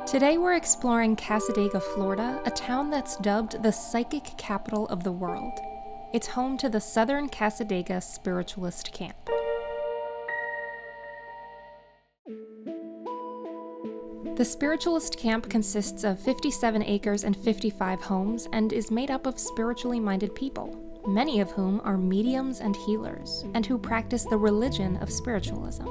Today we're exploring Cassadaga, Florida, a town that's dubbed the psychic capital of the world. It's home to the Southern Cassadaga Spiritualist Camp. The Spiritualist Camp consists of 57 acres and 55 homes and is made up of spiritually minded people, many of whom are mediums and healers, and who practice the religion of spiritualism.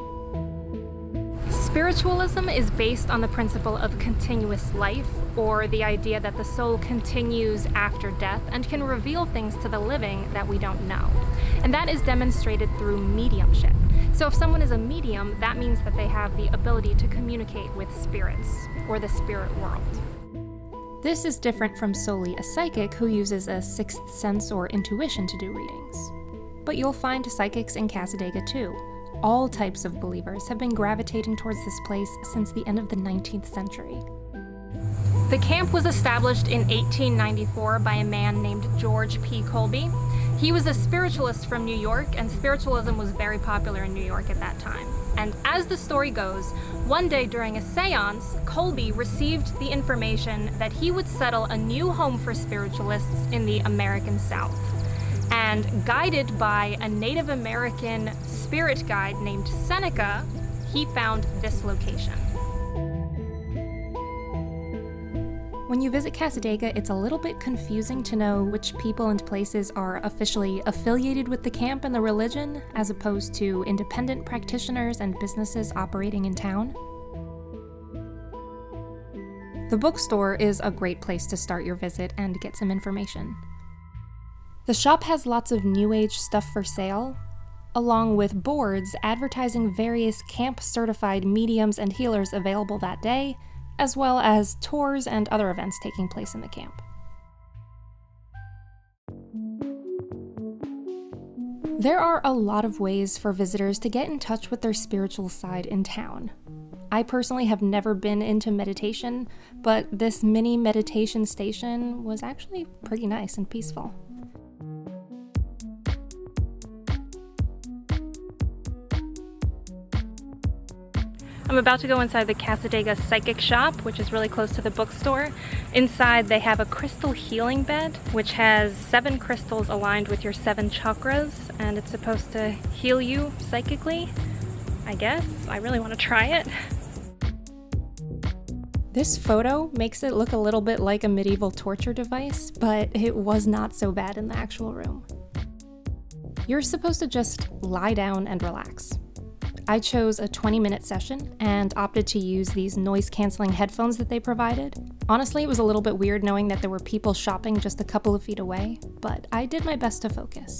Spiritualism is based on the principle of continuous life, or the idea that the soul continues after death and can reveal things to the living that we don't know. And that is demonstrated through mediumship. So if someone is a medium, that means that they have the ability to communicate with spirits, or the spirit world. This is different from solely a psychic who uses a sixth sense or intuition to do readings. But you'll find psychics in Cassadaga too. All types of believers have been gravitating towards this place since the end of the 19th century. The camp was established in 1894 by a man named George P. Colby. He was a spiritualist from New York, and spiritualism was very popular in New York at that time. And as the story goes, one day during a seance, Colby received the information that he would settle a new home for spiritualists in the American South. And guided by a Native American spirit guide named Seneca, he found this location. When you visit Cassadaga, it's a little bit confusing to know which people and places are officially affiliated with the camp and the religion, as opposed to independent practitioners and businesses operating in town. The Bookstore is a great place to start your visit and get some information. The shop has lots of New Age stuff for sale, along with boards advertising various camp-certified mediums and healers available that day, as well as tours and other events taking place in the camp. There are a lot of ways for visitors to get in touch with their spiritual side in town. I personally have never been into meditation, but this mini meditation station was actually pretty nice and peaceful. I'm about to go inside the Cassadaga Psychic Shop, which is really close to the bookstore. Inside they have a crystal healing bed, which has 7 crystals aligned with your 7 chakras, and it's supposed to heal you psychically, I guess. I really want to try it. This photo makes it look a little bit like a medieval torture device, but it was not so bad in the actual room. You're supposed to just lie down and relax. I chose a 20-minute session and opted to use these noise-canceling headphones that they provided. Honestly, it was a little bit weird knowing that there were people shopping just a couple of feet away, but I did my best to focus.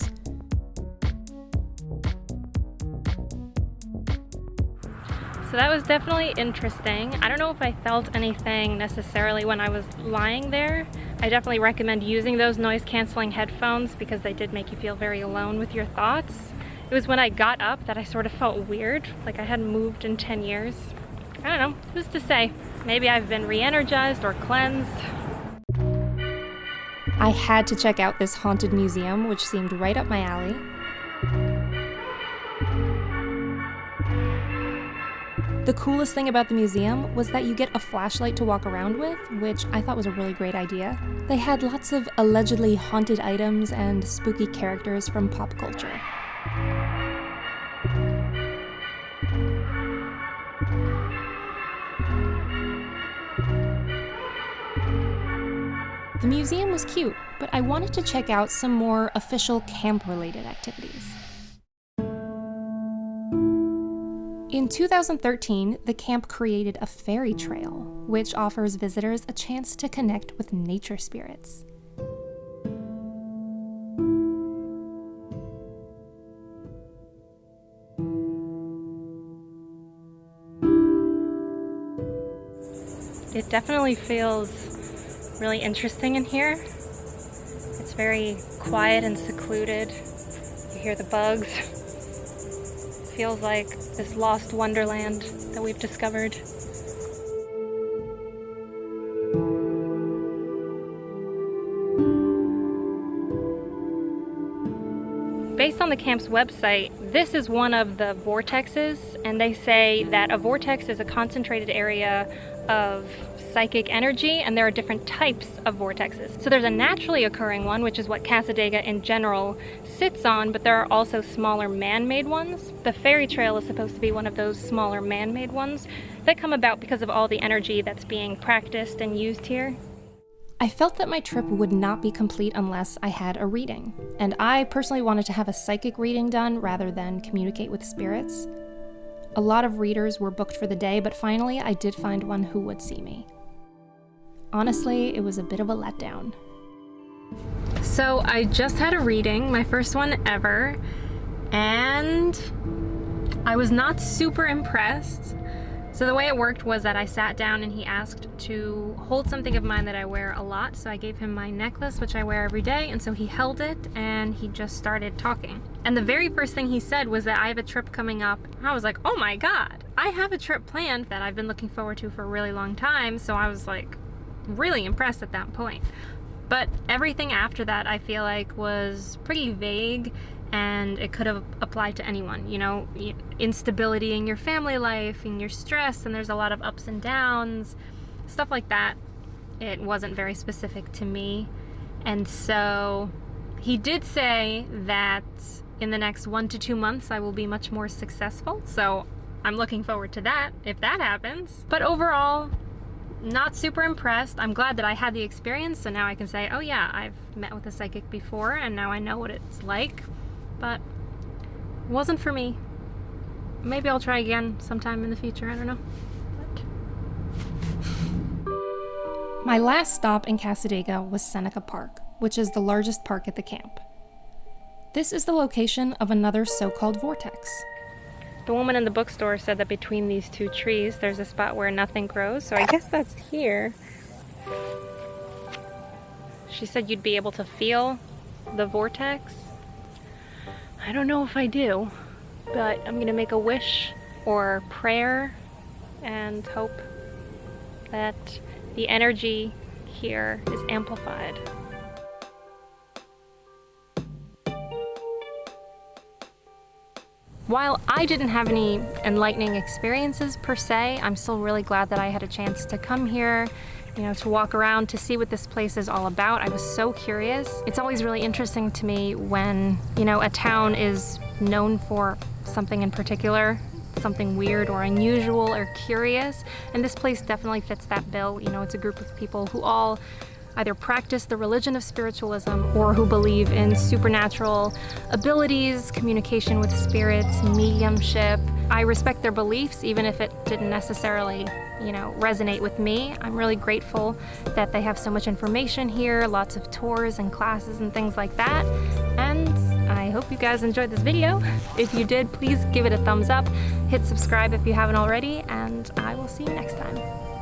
So that was definitely interesting. I don't know if I felt anything necessarily when I was lying there. I definitely recommend using those noise-canceling headphones because they did make you feel very alone with your thoughts. It was when I got up that I sort of felt weird, like I hadn't moved in 10 years. I don't know, who's to say? Maybe I've been re-energized or cleansed. I had to check out this haunted museum, which seemed right up my alley. The coolest thing about the museum was that you get a flashlight to walk around with, which I thought was a really great idea. They had lots of allegedly haunted items and spooky characters from pop culture. The museum was cute, but I wanted to check out some more official camp-related activities. In 2013, the camp created a fairy trail, which offers visitors a chance to connect with nature spirits. It definitely feels really interesting in here. It's very quiet and secluded. You hear the bugs. It feels like this lost wonderland that we've discovered. Based on the the camp's website, this is one of the vortexes, and they say that a vortex is a concentrated area of psychic energy, and there are different types of vortexes. So there's a naturally occurring one, which is what Cassadaga in general sits on, but there are also smaller man-made ones. The fairy trail is supposed to be one of those smaller man-made ones that come about because of all the energy that's being practiced and used here. I felt that my trip would not be complete unless I had a reading, and I personally wanted to have a psychic reading done rather than communicate with spirits. A lot of readers were booked for the day, but finally I did find one who would see me. Honestly, it was a bit of a letdown. So I just had a reading, my first one ever, and I was not super impressed. So the way it worked was that I sat down and he asked to hold something of mine that I wear a lot. So I gave him my necklace, which I wear every day, and so he held it and he just started talking. And the very first thing he said was that I have a trip coming up. I was like, oh my God, I have a trip planned that I've been looking forward to for a really long time. So I was like really impressed at that point. But everything after that I feel like was pretty vague, and it could have applied to anyone, you know, instability in your family life, in your stress, and there's a lot of ups and downs, stuff like that. It wasn't very specific to me. And so he did say that in the next 1 to 2 months I will be much more successful. So I'm looking forward to that, if that happens. But overall, not super impressed. I'm glad that I had the experience, so now I can say, oh yeah, I've met with a psychic before and now I know what it's like. But it wasn't for me. Maybe I'll try again sometime in the future, I don't know. My last stop in Cassadaga was Seneca Park, which is the largest park at the camp. This is the location of another so-called vortex. The woman in the bookstore said that between these two trees there's a spot where nothing grows, so I guess that's here. She said you'd be able to feel the vortex. I don't know if I do, but I'm gonna make a wish or prayer and hope that the energy here is amplified. While I didn't have any enlightening experiences per se, I'm still really glad that I had a chance to come here, you know, to walk around, to see what this place is all about. I was so curious. It's always really interesting to me when, you know, a town is known for something in particular, something weird or unusual or curious, and this place definitely fits that bill. You know, it's a group of people who all either practice the religion of spiritualism or who believe in supernatural abilities, communication with spirits, mediumship. I respect their beliefs, even if it didn't necessarily, you know, resonate with me. I'm really grateful that they have so much information here, lots of tours and classes and things like that. And I hope you guys enjoyed this video. If you did, please give it a thumbs up, hit subscribe if you haven't already, and I will see you next time.